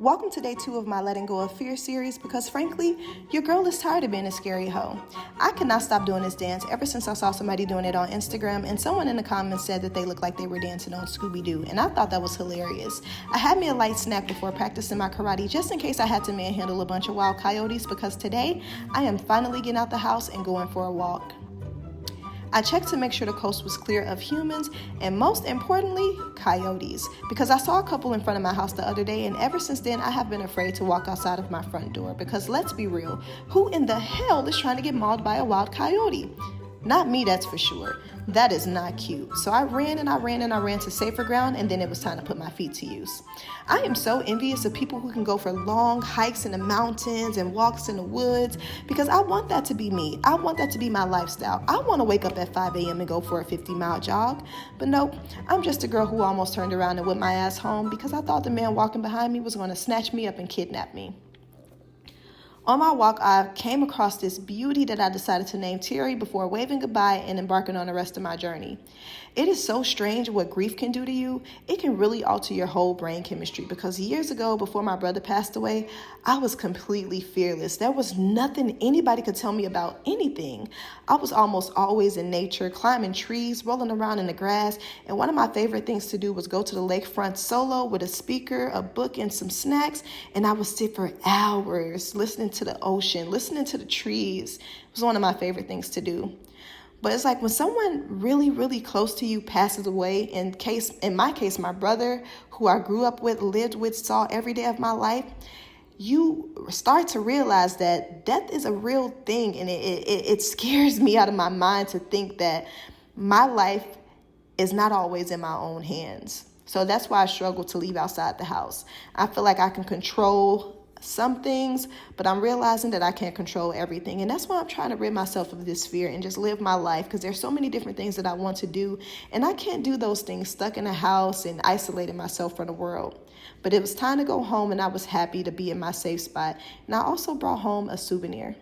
Welcome to day 2 of my Letting Go of Fear series because frankly, your girl is tired of being a scary hoe. I could not stop doing this dance ever since I saw somebody doing it on Instagram and someone in the comments said that they looked like they were dancing on Scooby-Doo, and I thought that was hilarious. I had me a light snack before practicing my karate just in case I had to manhandle a bunch of wild coyotes because today I am finally getting out the house and going for a walk. I checked to make sure the coast was clear of humans and most importantly, coyotes, because I saw a couple in front of my house the other day, and ever since then I have been afraid to walk outside of my front door because let's be real, who in the hell is trying to get mauled by a wild coyote? Not me, that's for sure. That is not cute. So I ran to safer ground, and then it was time to put my feet to use. I am so envious of people who can go for long hikes in the mountains and walks in the woods because I want that to be me. I want that to be my lifestyle. I want to wake up at 5 a.m. and go for a 50-mile jog. But nope, I'm just a girl who almost turned around and went my ass home because I thought the man walking behind me was going to snatch me up and kidnap me. On my walk, I came across this beauty that I decided to name Terry before waving goodbye and embarking on the rest of my journey. It is so strange what grief can do to you. It can really alter your whole brain chemistry because years ago, before my brother passed away, I was completely fearless. There was nothing anybody could tell me about anything. I was almost always in nature, climbing trees, rolling around in the grass, and one of my favorite things to do was go to the lakefront solo with a speaker, a book, and some snacks, and I would sit for hours listening to the ocean, listening to the trees. It was one of my favorite things to do. But it's like when someone really, really close to you passes away, in my case, my brother, who I grew up with, lived with, saw every day of my life, you start to realize that death is a real thing, and it scares me out of my mind to think that my life is not always in my own hands. So that's why I struggle to leave outside the house. I feel like I can control some things, but I'm realizing that I can't control everything. And that's why I'm trying to rid myself of this fear and just live my life, because there's so many different things that I want to do, and I can't do those things stuck in a house and isolating myself from the world. But it was time to go home, and I was happy to be in my safe spot. And I also brought home a souvenir.